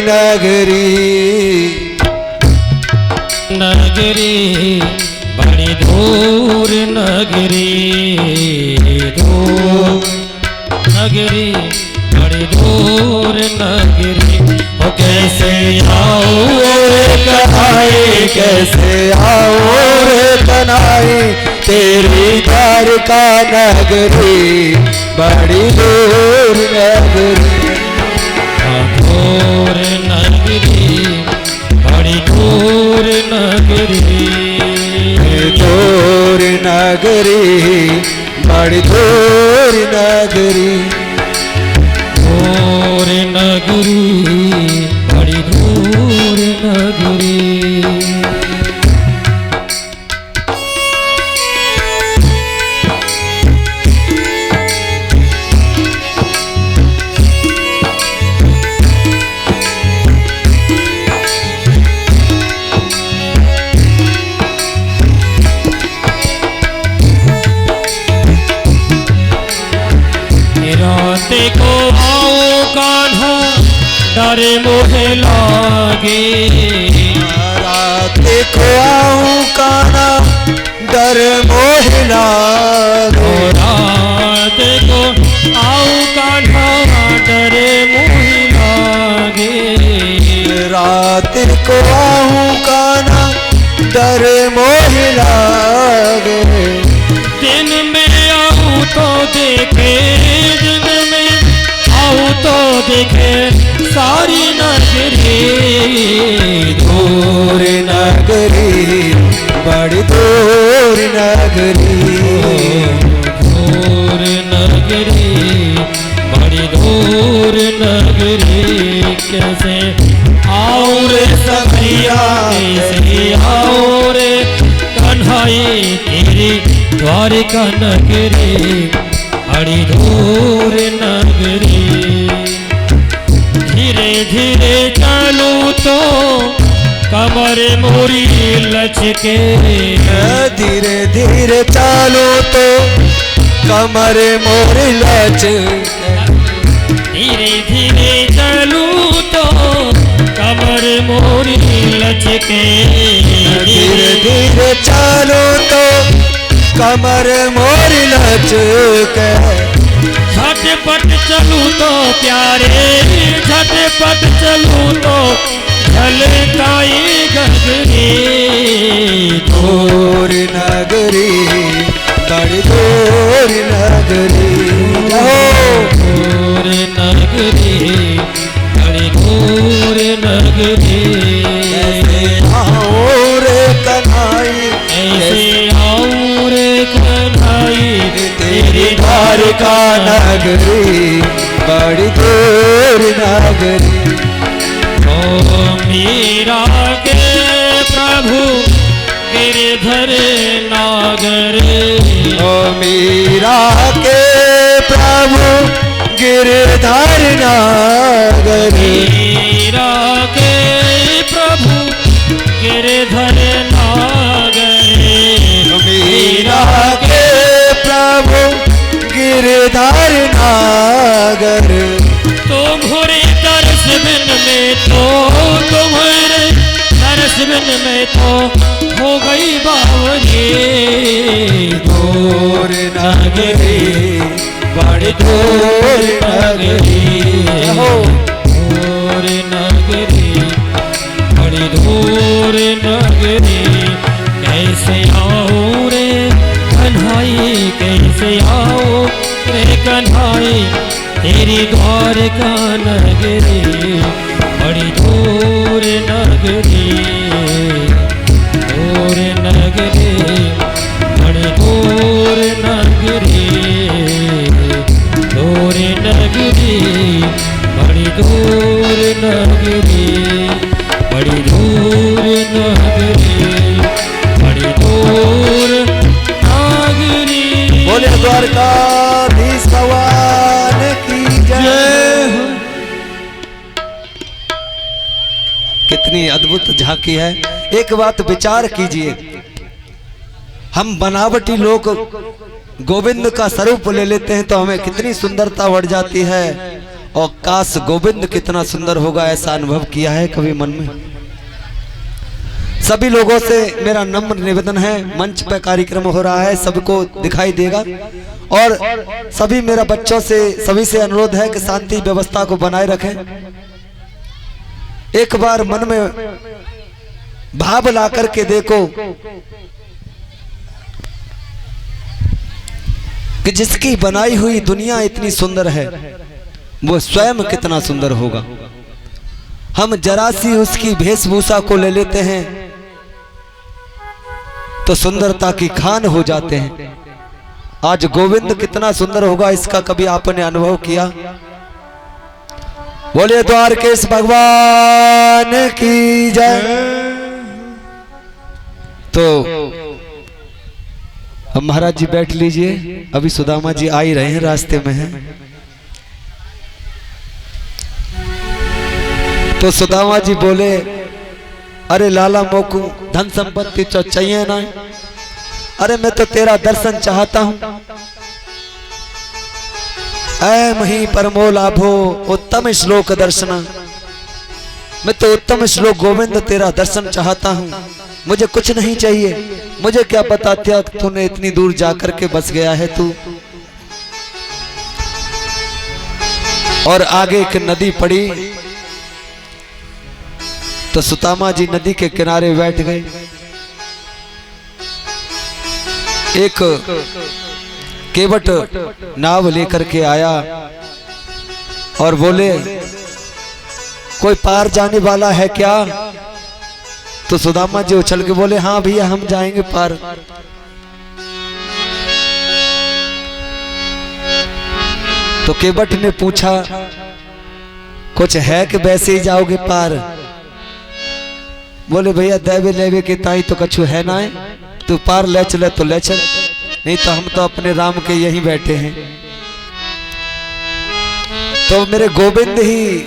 नगरी नगरी बड़ी दूर नगरी, दूर नगरी बड़ी दूर नगरी। ओ कैसे आओ कन्हई, कैसे आओ रे कन्हई, तेरी द्वारका नगरी बड़ी दूर नगरी। दूर नगरी बड़ी दूर नगरी, दूर नगरी बड़ी दूर नगरी। दूर नगरी बड़ी दूर नगरी। रात को आओ कान्हा डर मोहे लागे, रात को आऊं कान्हा डर मोहे लागे। रात को आओ कान्हा डर मोहे लागे, रात को आऊं कान्हा डर मोहे लागे। दिन में आऊं तो देखे, दिन में आऊं तो देखे सारी नगरी। दूर नगरी बड़ी दूर नगरी, दूर नगरी बड़ी दूर नगरी। कैसे आओ रे सखिया, कैसे आओ रे कन्हई, तेरी द्वारका नगरी बड़ी दूर नगरी। धीरे धीरे चलूं तो कमर मोरी लचके, धीरे धीरे चालो तो कमर मोर लचके। धीरे धीरे चलूं तो कमर मोरी लचके, धीरे धीरे चालो तो कमर मोर लचके। झटपट चलूं तो प्यारे, झटपट चलूं तो झलकाई गगरी। दूर नगरी बड़ी दूर नगरी, दूर नगरी बड़ी दूर नगरी। कैसे आओ रे कन्हई, ऐसे आओ रे कन्हई, तेरी द्वारका नगरी बड़ी दूर नगरी। ओ मीरा के प्रभु गिरधर नागर, ओ मीरा के प्रभु गिरधर नागरी। मीरा के प्रभु गिरधर नागर, मीरा के प्रभु गिरधर नागर। तुम्हारे दर्श बिन में तो, तुम्हारे दर्श बिन में तो हो गई बावरी। दूर नगरी बड़ी दूर नगरी, दूर नगरी बड़ी दूर नगरी। कैसे आओ रे कन्हई, कैसे आओ रे कन्हई, तेरी द्वारका नगरी बड़ी दूर नगरी। दूर नगरी बड़ी दूर नगरी, दूर नगरी बड़ी दूर नगरी, बड़ी दूर नगरी बड़ी दूर नगरी। बोले द्वारकाधीश भगवान की जय। कितनी अद्भुत झांकी है। एक बात विचार कीजिए, हम बनावटी लोग गोविंद का स्वरूप ले लेते हैं तो हमें कितनी सुंदरता बढ़ जाती है, और काश गोविंद कितना सुंदर होगा, ऐसा अनुभव किया है कभी मन में। सभी लोगों से मेरा नम्र निवेदन है, मंच पर कार्यक्रम हो रहा है, सबको दिखाई देगा, और सभी मेरा बच्चों से सभी से अनुरोध है कि शांति व्यवस्था को बनाए रखें। एक बार मन में भाव ला करके देखो कि जिसकी बनाई हुई दुनिया इतनी सुंदर है, वो स्वयं कितना सुंदर होगा। हम जरा सी उसकी वेशभूषा को ले लेते हैं तो सुंदरता की खान हो जाते हैं। आज गोविंद कितना सुंदर होगा, इसका कभी आपने अनुभव किया? बोले द्वारकेश भगवान की जय। तो अब महाराज जी बैठ लीजिए, अभी सुदामा जी आ ही रहे हैं, रास्ते में हैं। तो सुदामा जी बोले, अरे लाला मोकू धन संपत्ति तो चाहिए ना, अरे मैं तो तेरा दर्शन चाहता हूं। ऐ मही परमो लाभो उत्तम श्लोक दर्शना, मैं तो उत्तम श्लोक गोविंद तेरा दर्शन चाहता हूं, मुझे कुछ नहीं चाहिए। मुझे क्या पता था तूने इतनी दूर जाकर के बस गया है तू। और आगे एक नदी पड़ी, तो सुदामा जी नदी के किनारे बैठ गए। एक केवट नाव लेकर के आया और बोले, कोई पार जाने वाला है क्या? तो सुदामा जी उछल के बोले, हाँ भैया हम जाएंगे पार। तो केवट ने पूछा, कुछ है कि वैसे ही जाओगे पार? बोले, भैया देवे लेवे के ताई तो कछु है ना है, तू पार ले चले तो ले चल, नहीं तो हम तो अपने राम के यहीं बैठे हैं। तो मेरे गोविंद ही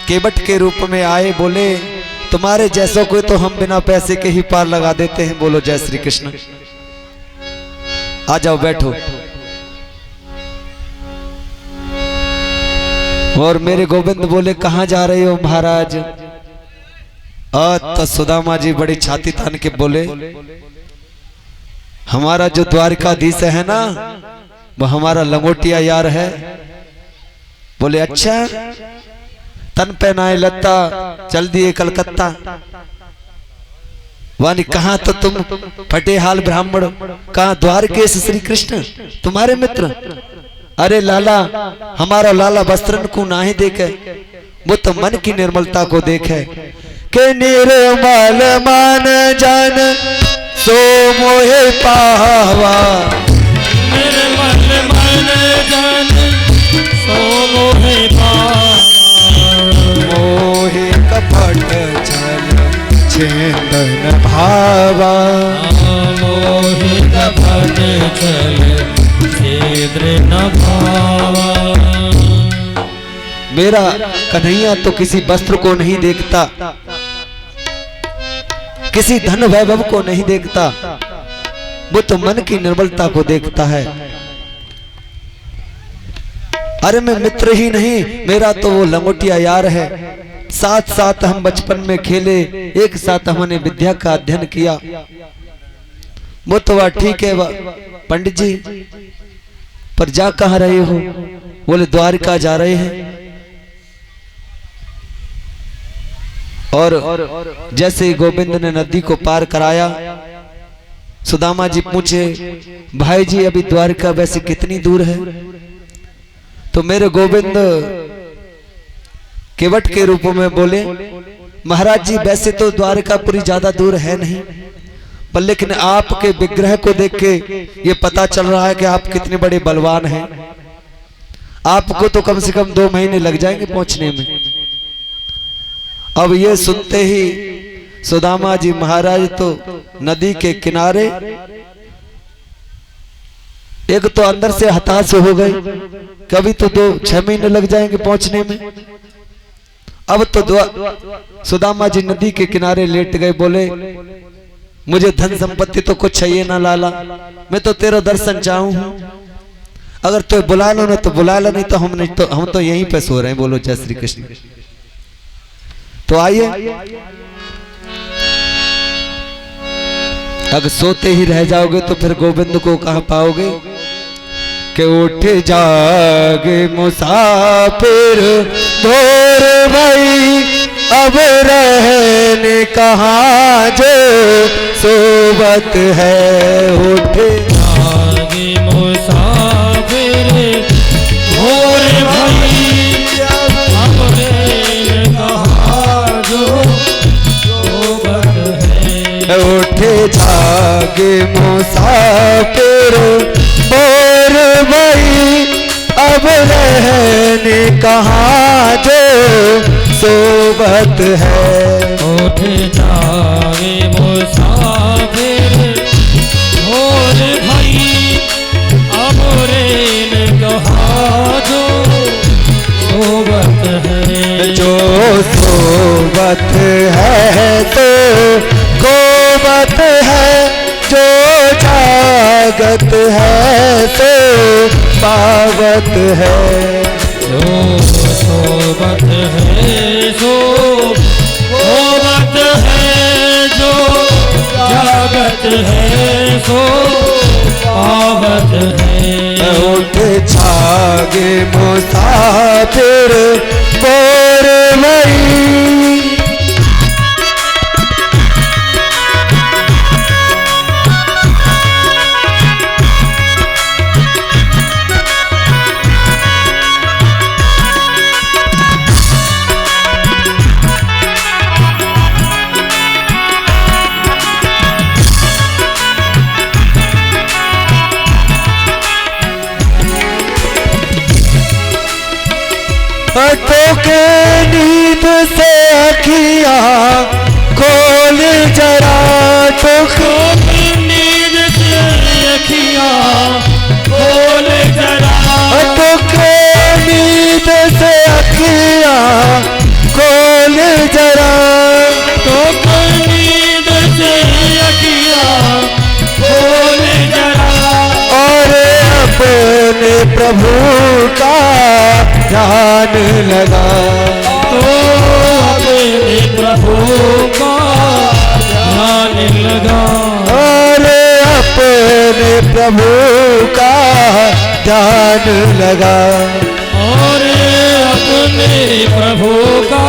केवट के रूप में आए, बोले, तुम्हारे जैसों को तो हम बिना पैसे के ही पार लगा देते हैं। बोलो जय श्री कृष्ण। आ जाओ बैठो। और मेरे गोविंद बोले, कहां जा रहे हो महाराज? तो सुदामा जी बड़ी छाती तान के बोले, हमारा जो द्वारकाधीश है ना, वो हमारा लंगोटिया यार है। बोले, अच्छा, तन पहनाए लत्ता चल दिए कलकत्ता। वानी कहा तो तुम फटे हाल ब्राह्मण, कहा द्वारकेश श्री कृष्ण तुम्हारे मित्र। अरे लाला, हमारा लाला वस्त्रन को ना ही देखे, वो तो मन की निर्मलता को देखे। के निर्मल मान जान सो मोहे पावा, निर्मल मन जान सो मोहे पावा। मोहे कपट छल छेदन भावा, मोहे कपट छल छेदन भावा। मेरा कन्हैया तो किसी वस्त्र को नहीं देखता, किसी धन वैभव को नहीं देखता, वो तो मन की निर्मलता को देखता है। अरे मैं मित्र ही नहीं, मेरा तो वो लंगोटिया यार है। साथ साथ हम बचपन में खेले, एक साथ हमने विद्या का अध्ययन किया। वो तो वह ठीक है। पंडित जी, पर जा कहाँ रहे हो? बोले, द्वारका जा रहे हैं। और जैसे ही गोविंद ने नदी को पार कराया, सुदामा जी पूछे, भाई जी अभी द्वारका वैसे कितनी दूर है? तो मेरे गोविंद केवट के रूप में बोले, महाराज जी वैसे तो द्वारकापुरी ज्यादा दूर है नहीं, पर लेकिन आपके विग्रह को देख के ये पता चल रहा है कि आप कितने बड़े बलवान हैं। आपको तो कम से कम 2 महीने लग जाएंगे पहुंचने में। अब ये सुनते ही सुदामा जी महाराज तो नदी के किनारे एक तो अंदर से हताश हो गए, कभी तो 6 महीने लग जाएंगे पहुंचने में। अब तो सुदामा जी नदी के किनारे लेट गए, बोले, मुझे धन संपत्ति तो कुछ चाहिए ना लाला, मैं तो तेरा दर्शन चाहूं हूं। अगर तो बुला लो ना तो बुला लो, नहीं तो हम तो यहीं पे सो रहे हैं। बोलो जय श्री कृष्ण। तो आइए, अगर सोते ही रह जाओगे तो फिर गोविंद को कहाँ पाओगे? कि उठ जागे मुसाफिर भोर भई, अब रहने कहाँ जो सोबत है। उठ जागे मुसाफिर भोर भई, अब रहने कहाँ जो सोबत है। उठ जागे मुसाफिर भोर भई, अब रहने कहाँ जो सोबत है। उठ जागे मुसाफिर भोर भई, अब रहने कहाँ जो सोबत है। जो सोबत है तो गोबत है, जो जागत है तो पावत है। जो सोबत है सो गोबत है, जो जागत है सो पावत है। उठ जागे मुसाफिर भोर भई, तो के नींद से अखियाँ खोल जरा, तो नींद से अखियाँ खोल जरा, तो के नींद से अखियाँ खोल जरा, तो नींद से अखियाँ खोल जरा। और अपने प्रभु का ध्यान लगा, तो अपने प्रभु का ध्यान लगा, और अपने प्रभु का ध्यान लगा, और अपने प्रभु का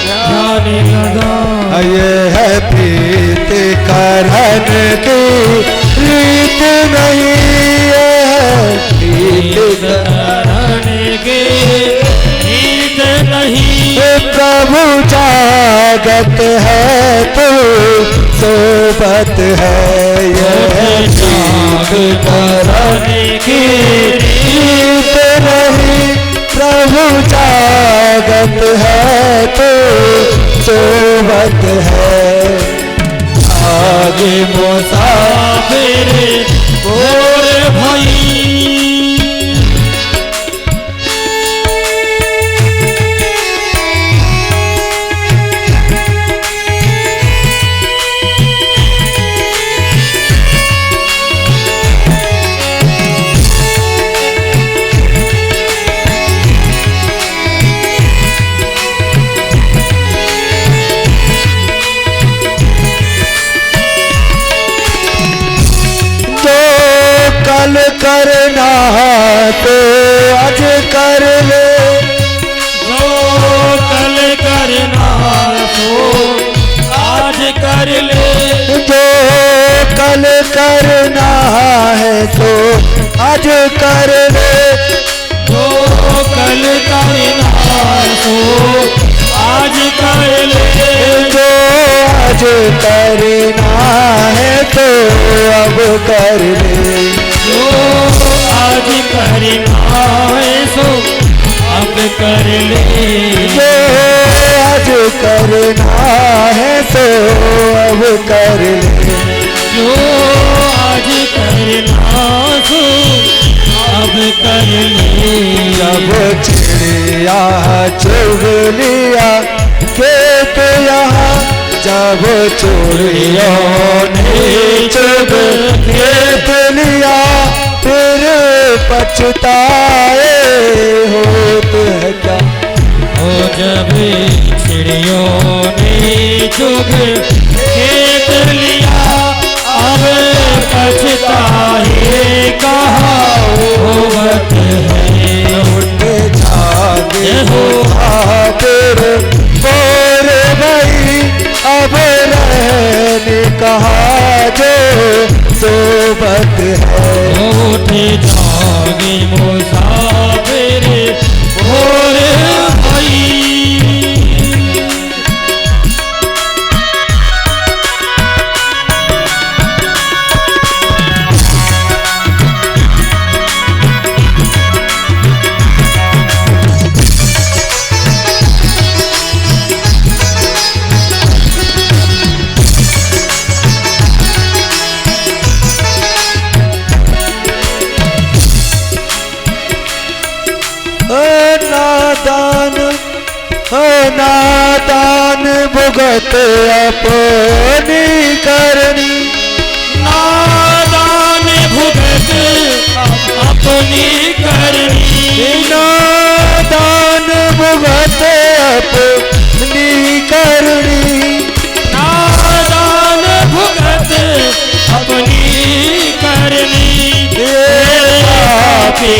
ध्यान लगा। ये है प्रीत करन की रीत नहीं, है प्रीत करने के रीत नहीं। प्रभु जागत है तो सोबत है। यह प्रीत करने की रीत नहीं, प्रभु जागत है तो सोबत है। आगे मुसाफिर भोर भई, कल करना तो आज कर ले, जो कल करना तो आज कर ले, जो कल करना है तो आज कर ले, जो कल करना तो आज कर ले, जो आज करना है तो अब कर ले, जो आज करना है सो अब कर ले, जो आज करना है तो अब कर ले, जो आज करना सो अब कर ले। जब चिड़िया चुग लिया खेत यहाँ, जब चोरियों ने चुग खेत लिया, फिर पछताए होत है क्या। हो जब चिड़ियों ने चुग खेत लिया, अब पछताए कहा होवत है। उठ जागे हो तेरे बोर भाई, अब रहने कहा जो सोबत है। उठ जागे मुसाफिर भोर भई। नादान भुगत अपनी करनी, नादान भुगत अपनी करनी।